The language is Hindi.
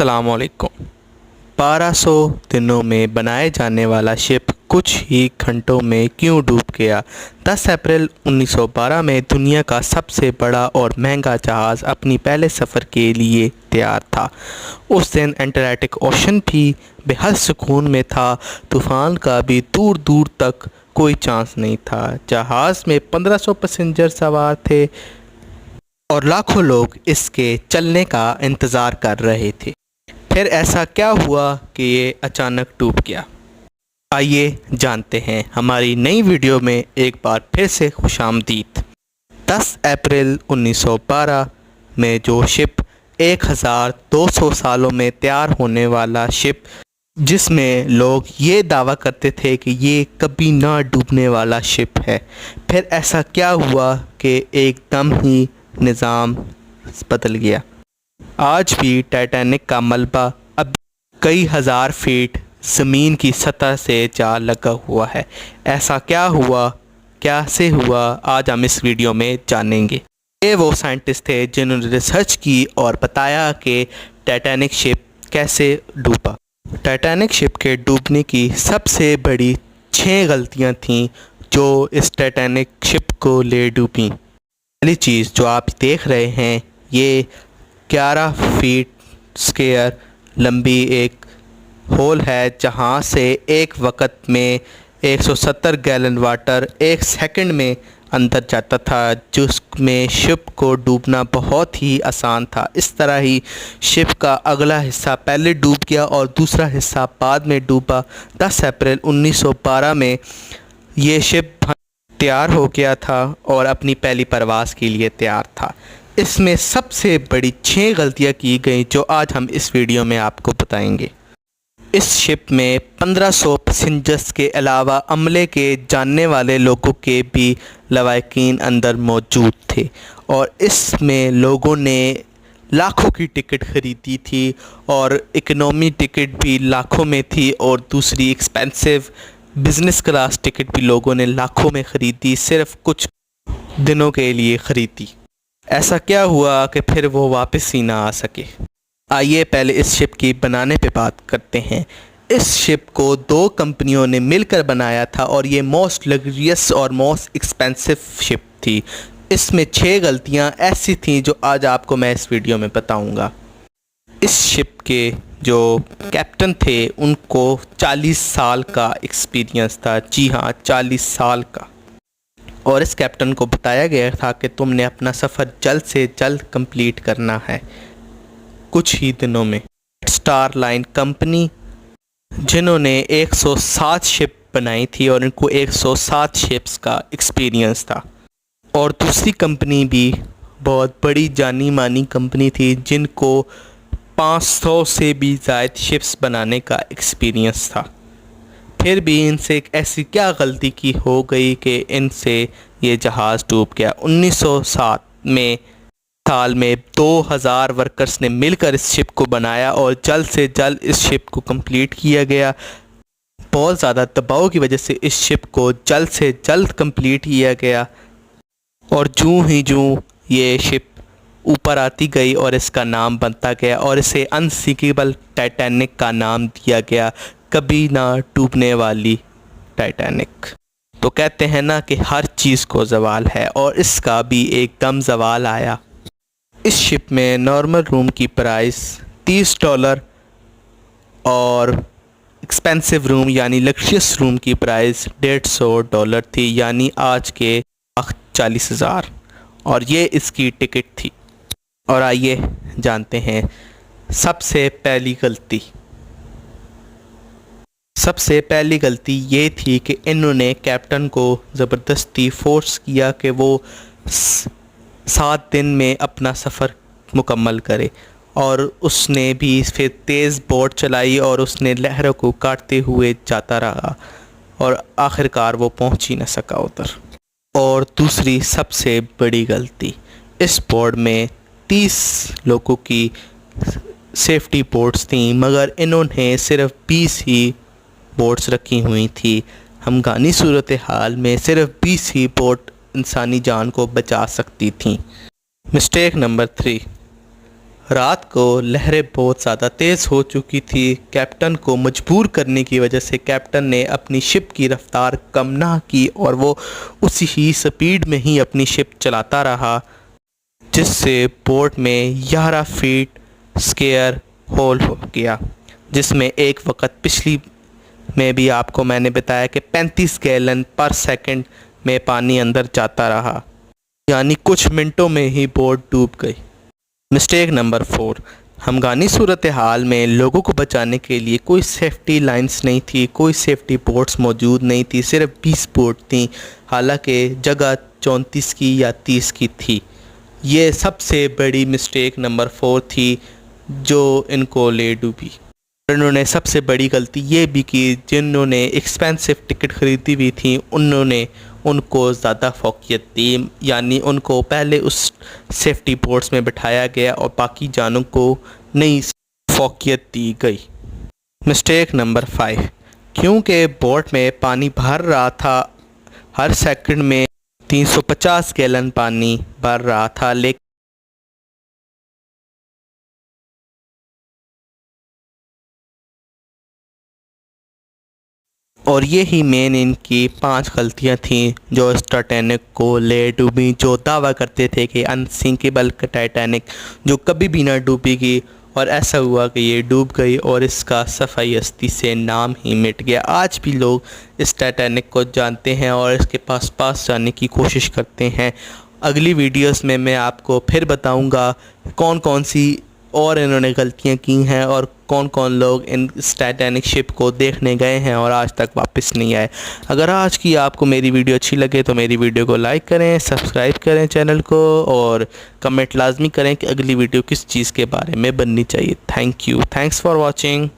अस्सलामुअलैकुम। 1200 दिनों में बनाए जाने वाला शिप कुछ ही घंटों में क्यों डूब गया? 10 अप्रैल 1912 में दुनिया का सबसे बड़ा और महंगा जहाज़ अपनी पहले सफ़र के लिए तैयार था। उस दिन एटलांटिक ओशन भी बेहद सुकून में था। तूफ़ान का भी दूर दूर तक कोई चांस नहीं था। जहाज़ में 1500 पैसेंजर सवार थे और लाखों लोग इसके चलने का इंतज़ार कर रहे थे। फिर ऐसा क्या हुआ कि ये अचानक डूब गया? आइए जानते हैं। हमारी नई वीडियो में एक बार फिर से खुशामदीद। 10 अप्रैल 1912 में जो शिप 1200 सालों में तैयार होने वाला शिप, जिसमें लोग ये दावा करते थे कि ये कभी ना डूबने वाला शिप है, फिर ऐसा क्या हुआ कि एकदम ही निज़ाम बदल गया? आज भी टाइटैनिक का मलबा अब कई हज़ार फीट ज़मीन की सतह से जा लगा हुआ है। ऐसा क्या हुआ, कैसे हुआ, आज हम इस वीडियो में जानेंगे। ये वो साइंटिस्ट थे जिन्होंने रिसर्च की और बताया कि टाइटैनिक शिप कैसे डूबा। टाइटैनिक शिप के डूबने की सबसे बड़ी 6 गलतियां थीं जो इस टाइटैनिक शिप को ले डूबी। पहली चीज़ जो आप देख रहे हैं, ये 11 फीट स्क्वायर लंबी एक होल है जहां से एक वक्त में 170 गैलन वाटर एक सेकंड में अंदर जाता था, जिसमें शिप को डूबना बहुत ही आसान था। इस तरह ही शिप का अगला हिस्सा पहले डूब गया और दूसरा हिस्सा बाद में डूबा। 10 अप्रैल 1912 में ये शिप तैयार हो गया था और अपनी पहली परवाज़ के लिए तैयार था। इसमें सबसे बड़ी 6 गलतियां की गई जो आज हम इस वीडियो में आपको बताएंगे। इस शिप में 1500 पैसेंजर्स के अलावा अमले के जानने वाले लोगों के भी लवाकिन अंदर मौजूद थे और इसमें लोगों ने लाखों की टिकट ख़रीदी थी और इकनॉमी टिकट भी लाखों में थी और दूसरी एक्सपेंसिव बिज़नेस क्लास टिकट भी लोगों ने लाखों में ख़रीदी, सिर्फ कुछ दिनों के लिए ख़रीदी। ऐसा क्या हुआ कि फिर वो वापस ही ना आ सके? आइए पहले इस शिप की बनाने पे बात करते हैं। इस शिप को 2 कंपनियों ने मिलकर बनाया था और ये मोस्ट लग्जरियस और मोस्ट एक्सपेंसिव शिप थी। इसमें 6 गलतियां ऐसी थीं जो आज आपको मैं इस वीडियो में बताऊंगा। इस शिप के जो कैप्टन थे उनको 40 साल का एक्सपीरियंस था। जी हाँ, 40 साल का। और इस कैप्टन को बताया गया था कि तुमने अपना सफ़र जल्द से जल्द कंप्लीट करना है कुछ ही दिनों में। स्टार लाइन कंपनी, जिन्होंने 107 शिप बनाई थी और इनको 107 शिप्स का एक्सपीरियंस था। और दूसरी कंपनी भी बहुत बड़ी जानी मानी कंपनी थी जिनको 500 से भी ज़्यादा शिप्स बनाने का एक्सपीरियंस था। फिर भी इनसे एक ऐसी क्या गलती की हो गई कि इनसे ये जहाज़ डूब गया। 1907 में साल में 2000 वर्कर्स ने मिलकर इस शिप को बनाया और जल्द से जल्द इस शिप को कंप्लीट किया गया। बहुत ज़्यादा दबाव की वजह से इस शिप को जल्द से जल्द कंप्लीट किया गया और जूं ये शिप ऊपर आती गई और इसका नाम बनता गया और इसे अनसिंकेबल टाइटैनिक का नाम दिया गया, कभी ना डूबने वाली टाइटैनिक। तो कहते हैं ना कि हर चीज़ को ज़वाल है और इसका भी एकदम ज़वाल आया। इस शिप में नॉर्मल रूम की प्राइस $30 और एक्सपेंसिव रूम यानी लग्जरियस रूम की प्राइस $150 थी, यानी आज के 40,000, और ये इसकी टिकट थी। और आइए जानते हैं सबसे पहली गलती। सबसे पहली गलती ये थी कि इन्होंने कैप्टन को ज़बरदस्ती फोर्स किया कि वो 7 दिन में अपना सफ़र मुकम्मल करे और उसने भी फिर तेज़ बोट चलाई और उसने लहरों को काटते हुए जाता रहा और आखिरकार वो पहुंच ही न सका उधर। और दूसरी सबसे बड़ी गलती, इस बोट में 30 लोगों की सेफ्टी बोट्स थी मगर इन्होंने सिर्फ 20 ही बोट्स रखी हुई थी। हमगानी सूरत हाल में सिर्फ 20 ही बोट इंसानी जान को बचा सकती थी। मिस्टेक नंबर 3, रात को लहरें बहुत ज़्यादा तेज़ हो चुकी थी। कैप्टन को मजबूर करने की वजह से कैप्टन ने अपनी शिप की रफ़्तार कम ना की और वो उसी ही स्पीड में ही अपनी शिप चलाता रहा, जिससे बोट में 11 फीट स्क्वायर होल हो गया, जिसमें एक वक्त पिछली में भी आपको मैंने बताया कि 35 गैलन पर सेकंड में पानी अंदर जाता रहा, यानी कुछ मिनटों में ही बोट डूब गई। मिस्टेक नंबर 4, हमगानी सूरत हाल में लोगों को बचाने के लिए कोई सेफ्टी लाइंस नहीं थी, कोई सेफ्टी बोट्स मौजूद नहीं थी, सिर्फ 20 बोट थी, हालांकि जगह 34 की या 30 की थी। ये सबसे बड़ी मिस्टेक नंबर 4 थी जो इनको ले डूबी। इन्होंने सबसे बड़ी गलती ये भी की, जिन्होंने एक्सपेंसिव टिकट ख़रीदी हुई थी उन्होंने उनको ज़्यादा फ़ौक़ियत दी, यानी उनको पहले उस सेफ्टी बोट्स में बिठाया गया और बाकी जानों को नई फ़ौक़ियत दी गई। मिस्टेक नंबर 5, क्योंकि बोट में पानी भर रहा था, हर सेकंड में 350 गैलन पानी भर रहा था, लेकिन और ये ही मेन इनकी 5 गलतियाँ थीं जो इस टाइटैनिक को ले डूबी, जो दावा करते थे कि अनसिंकेबल टाइटैनिक जो कभी भी ना डूबेगी, और ऐसा हुआ कि ये डूब गई और इसका सफ़ाई हस्ती से नाम ही मिट गया। आज भी लोग इस टाइटैनिक को जानते हैं और इसके पास जाने की कोशिश करते हैं। अगली वीडियोस में मैं आपको फिर बताऊंगा कौन कौन सी और इन्होंने गलतियां की हैं और कौन कौन लोग इन टाइटैनिक शिप को देखने गए हैं और आज तक वापस नहीं आए। अगर आज की आपको मेरी वीडियो अच्छी लगे तो मेरी वीडियो को लाइक करें, सब्सक्राइब करें चैनल को और कमेंट लाजमी करें कि अगली वीडियो किस चीज़ के बारे में बननी चाहिए। Thank you, thanks for watching.